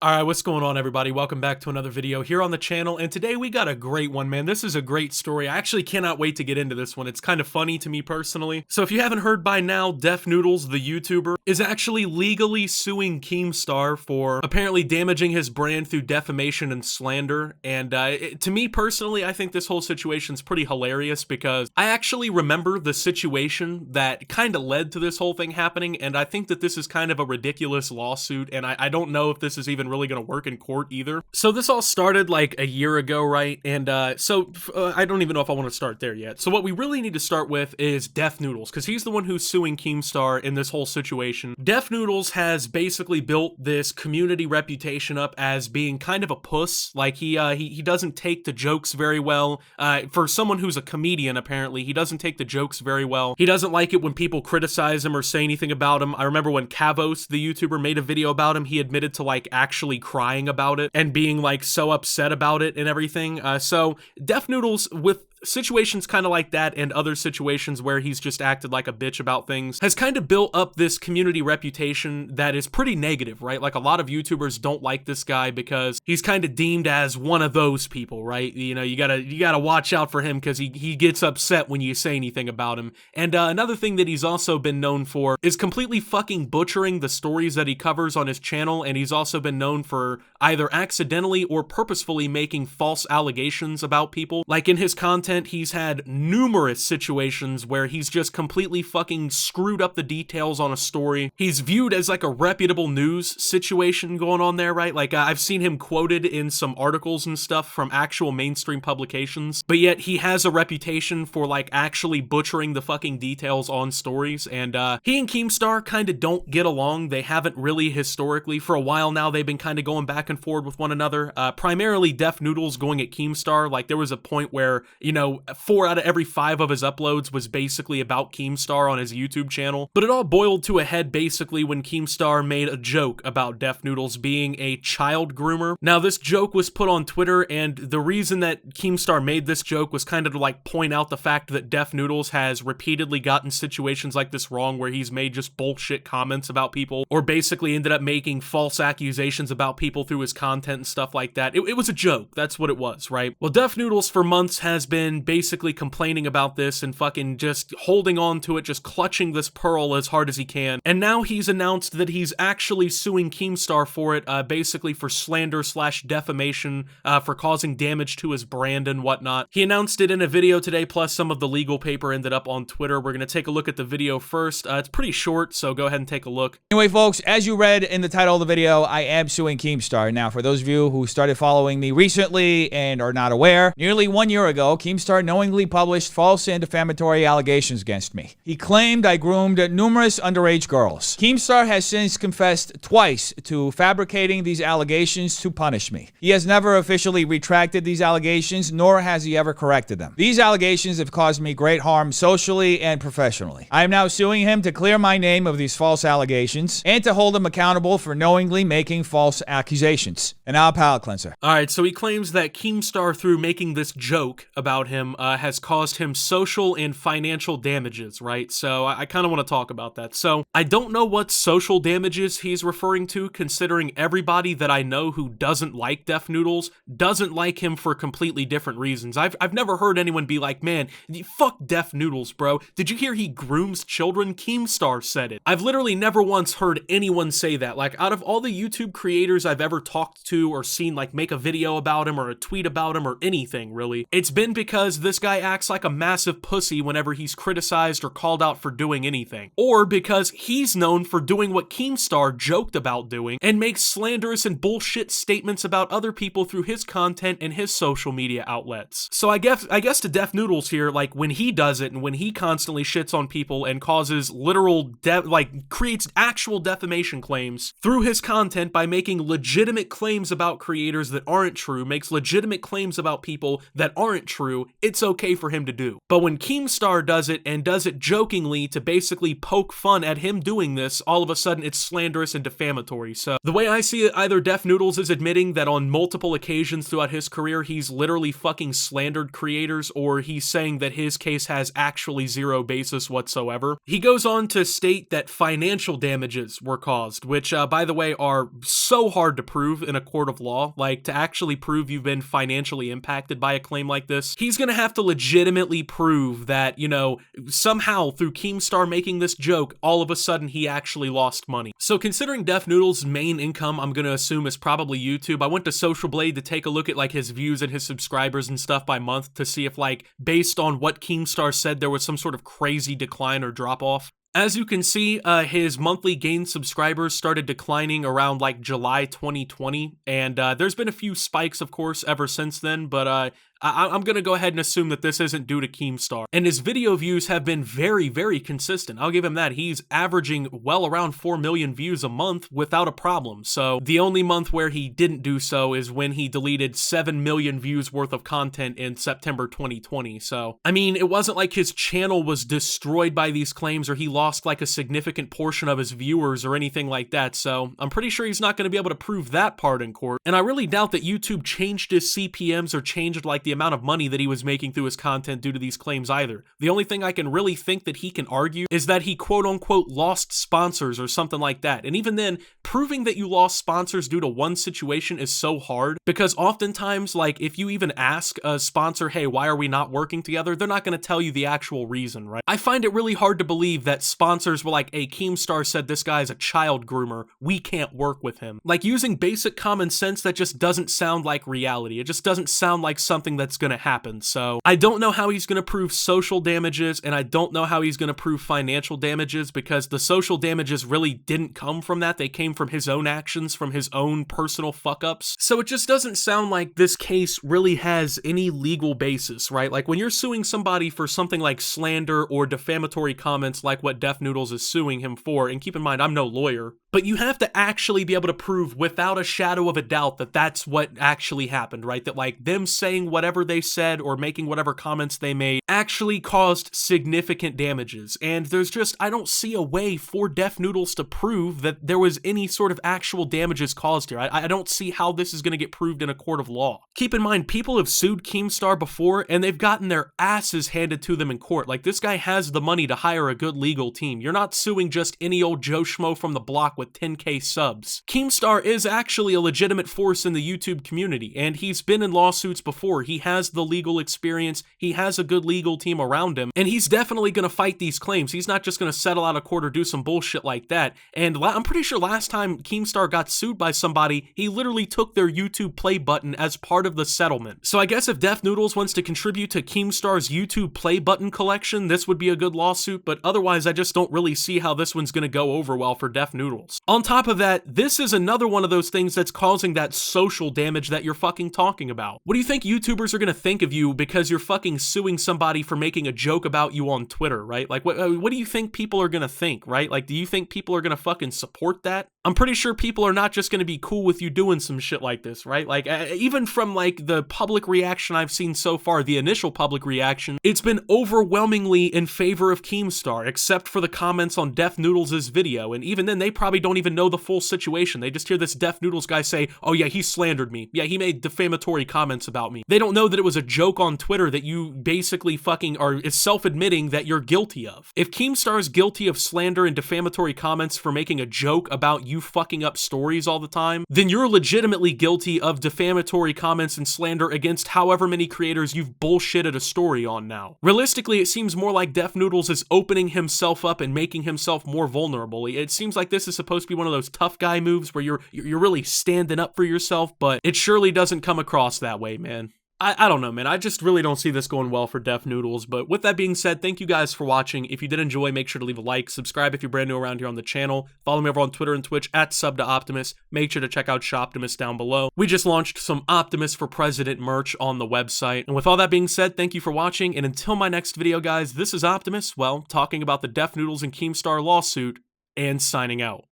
Alright, what's going on everybody? Welcome back to another video here on the channel, and today we got a great one, man. This is a great story. I actually cannot wait to get into this one. It's kind of funny to me personally. So if you haven't heard by now, Def Noodles, the YouTuber, is actually legally suing Keemstar for apparently damaging his brand through defamation and slander. And to me personally, I think this whole situation is pretty hilarious because I actually remember the situation that kind of led to this whole thing happening, and I think that this is kind of a ridiculous lawsuit, and I don't know if this is even really gonna work in court either. So this all started like a year ago, right? And I don't even know if I want to start there yet. So what we really need to start with is Def Noodles, because he's the one who's suing Keemstar in this whole situation. Def Noodles has basically built this community reputation up as being kind of a puss. Like he doesn't take the jokes very well. For someone who's a comedian, apparently, he doesn't take the jokes very well. He doesn't like it when people criticize him or say anything about him. I remember when Kavos, the YouTuber, made a video about him, he admitted to like actually crying about it and being like so upset about it and everything. So Def Noodles, with situations kind of like that and other situations where he's just acted like a bitch about things, has kind of built up this community reputation that is pretty negative, right? Like a lot of YouTubers don't like this guy because he's kind of deemed as one of those people, right? You know, you gotta watch out for him because he gets upset when you say anything about him. And another thing that he's also been known for is completely fucking butchering the stories that he covers on his channel, and he's also been known for either accidentally or purposefully making false allegations about people. Like in his content, he's had numerous situations where he's just completely fucking screwed up the details on a story. He's viewed as like a reputable news situation going on there, right? Like I've seen him quoted in some articles and stuff from actual mainstream publications, but yet he has a reputation for like actually butchering the fucking details on stories. And he and Keemstar kind of don't get along. They haven't really historically. For a while now, they've been kind of going back and forth with one another. Primarily Def Noodles going at Keemstar. Like there was a point where, you know, 4 out of every 5 of his uploads was basically about Keemstar on his YouTube channel. But it all boiled to a head basically when Keemstar made a joke about Def Noodles being a child groomer. Now this joke was put on Twitter, and the reason that Keemstar made this joke was kind of to like point out the fact that Def Noodles has repeatedly gotten situations like this wrong, where he's made just bullshit comments about people, or basically ended up making false accusations about people through his content and stuff like that. It was a joke. That's what it was, right? Well, Def Noodles for months has been basically complaining about this and fucking just holding on to it, just clutching this pearl as hard as he can. And now he's announced that he's actually suing Keemstar for it, basically for slander / defamation, for causing damage to his brand and whatnot. He announced it in a video today, plus some of the legal paper ended up on Twitter. We're going to take a look at the video first. It's pretty short, so go ahead and take a look. Anyway, folks, as you read in the title of the video, I am suing Keemstar. Now, for those of you who started following me recently and are not aware, nearly 1 year ago, Keemstar knowingly published false and defamatory allegations against me. He claimed I groomed numerous underage girls. Keemstar has since confessed twice to fabricating these allegations to punish me. He has never officially retracted these allegations, nor has he ever corrected them. These allegations have caused me great harm socially and professionally. I am now suing him to clear my name of these false allegations and to hold him accountable for knowingly making false accusations. And now a palate cleanser. Alright, so he claims that Keemstar, through making this joke about him, has caused him social and financial damages, right? So I kind of want to talk about that. So I don't know what social damages he's referring to, considering everybody that I know who doesn't like Def Noodles doesn't like him for completely different reasons. I've never heard anyone be like, man, fuck Def Noodles, bro. Did you hear he grooms children? Keemstar said it. I've literally never once heard anyone say that. Like, out of all the YouTube creators I've ever talked to or seen like make a video about him or a tweet about him or anything really, it's been because this guy acts like a massive pussy whenever he's criticized or called out for doing anything, or because he's known for doing what Keemstar joked about doing and makes slanderous and bullshit statements about other people through his content and his social media outlets. So I guess to Def Noodles here, like when he does it and when he constantly shits on people and causes literal creates actual defamation claims through his content by making legitimate claims about creators that aren't true, makes legitimate claims about people that aren't true, it's okay for him to do. But when Keemstar does it and does it jokingly to basically poke fun at him doing this, all of a sudden it's slanderous and defamatory. So the way I see it, either Def Noodles is admitting that on multiple occasions throughout his career, he's literally fucking slandered creators, or he's saying that his case has actually zero basis whatsoever. He goes on to state that financial damages were caused, which, by the way, are so hard to prove in a court of law. Like, to actually prove you've been financially impacted by a claim like this, he's gonna have to legitimately prove that, you know, somehow through Keemstar making this joke, all of a sudden he actually lost money. So considering Def Noodles' main income, I'm gonna assume is probably YouTube. I went to Social Blade to take a look at like his views and his subscribers and stuff by month to see if, like, based on what Keemstar said, there was some sort of crazy decline or drop off. As you can see, his monthly gained subscribers started declining around like July 2020, and there's been a few spikes, of course, ever since then, but I'm gonna go ahead and assume that this isn't due to Keemstar. And his video views have been very, very consistent. I'll give him that. He's averaging well around 4 million views a month without a problem. So the only month where he didn't do so is when he deleted 7 million views worth of content in September 2020. So, I mean, it wasn't like his channel was destroyed by these claims or he lost like a significant portion of his viewers or anything like that. So I'm pretty sure he's not gonna be able to prove that part in court. And I really doubt that YouTube changed his CPMs or changed like the amount of money that he was making through his content due to these claims either. The only thing I can really think that he can argue is that he quote-unquote lost sponsors or something like that. And even then, proving that you lost sponsors due to one situation is so hard, because oftentimes, like, if you even ask a sponsor, hey, why are we not working together, they're not going to tell you the actual reason, right? I find it really hard to believe that sponsors were like, hey, Keemstar said this guy's a child groomer, we can't work with him. Like, using basic common sense, that just doesn't sound like reality. It just doesn't sound like something that's gonna happen. So I don't know how he's gonna prove social damages, and I don't know how he's gonna prove financial damages, because the social damages really didn't come from that. They came from his own actions, from his own personal fuck-ups. So it just doesn't sound like this case really has any legal basis, right? Like, when you're suing somebody for something like slander or defamatory comments like what Def Noodles is suing him for, and keep in mind, I'm no lawyer, but you have to actually be able to prove without a shadow of a doubt that that's what actually happened, right? That, like, them saying whatever they said or making whatever comments they made actually caused significant damages. And there's just, I don't see a way for Def Noodles to prove that there was any sort of actual damages caused here. I don't see how this is going to get proved in a court of law. Keep in mind, people have sued Keemstar before, and they've gotten their asses handed to them in court. Like, this guy has the money to hire a good legal team. You're not suing just any old Joe Schmo from the block with 10K subs. Keemstar is actually a legitimate force in the YouTube community, and he's been in lawsuits before. He has the legal experience, he has a good legal team around him, and he's definitely gonna fight these claims. He's not just gonna settle out of court or do some bullshit like that. And I'm pretty sure last time Keemstar got sued by somebody, he literally took their YouTube play button as part of the settlement. So I guess if Def Noodles wants to contribute to Keemstar's YouTube play button collection, this would be a good lawsuit, but otherwise I just don't really see how this one's gonna go over well for Def Noodles. On top of that, this is another one of those things that's causing that social damage that you're fucking talking about. What do you think YouTubers are gonna think of you because you're fucking suing somebody for making a joke about you on Twitter, right? Like, what do you think people are gonna think, right? Like, do you think people are gonna fucking support that? I'm pretty sure people are not just gonna be cool with you doing some shit like this, right? Like, even from, like, the public reaction I've seen so far, the initial public reaction, it's been overwhelmingly in favor of Keemstar, except for the comments on Def Noodles' video, and even then, they probably don't even know the full situation. They just hear this Def Noodles guy say, oh yeah, he slandered me. Yeah, he made defamatory comments about me. They don't know that it was a joke on Twitter that you basically fucking are self-admitting that you're guilty of. If Keemstar is guilty of slander and defamatory comments for making a joke about you fucking up stories all the time, then you're legitimately guilty of defamatory comments and slander against however many creators you've bullshitted a story on now. Realistically, it seems more like Def Noodles is opening himself up and making himself more vulnerable. It seems like this is supposed to be one of those tough guy moves where you're really standing up for yourself, but it surely doesn't come across that way, man. I don't know, man. I just really don't see this going well for Def Noodles. But with that being said, thank you guys for watching. If you did enjoy, make sure to leave a like. Subscribe if you're brand new around here on the channel. Follow me over on Twitter and Twitch at @SubToOptimus. Make sure to check out Shoptimus down below. We just launched some Optimus for President merch on the website. And with all that being said, thank you for watching. And until my next video, guys, this is Optimus, well, talking about the Def Noodles and Keemstar lawsuit and signing out.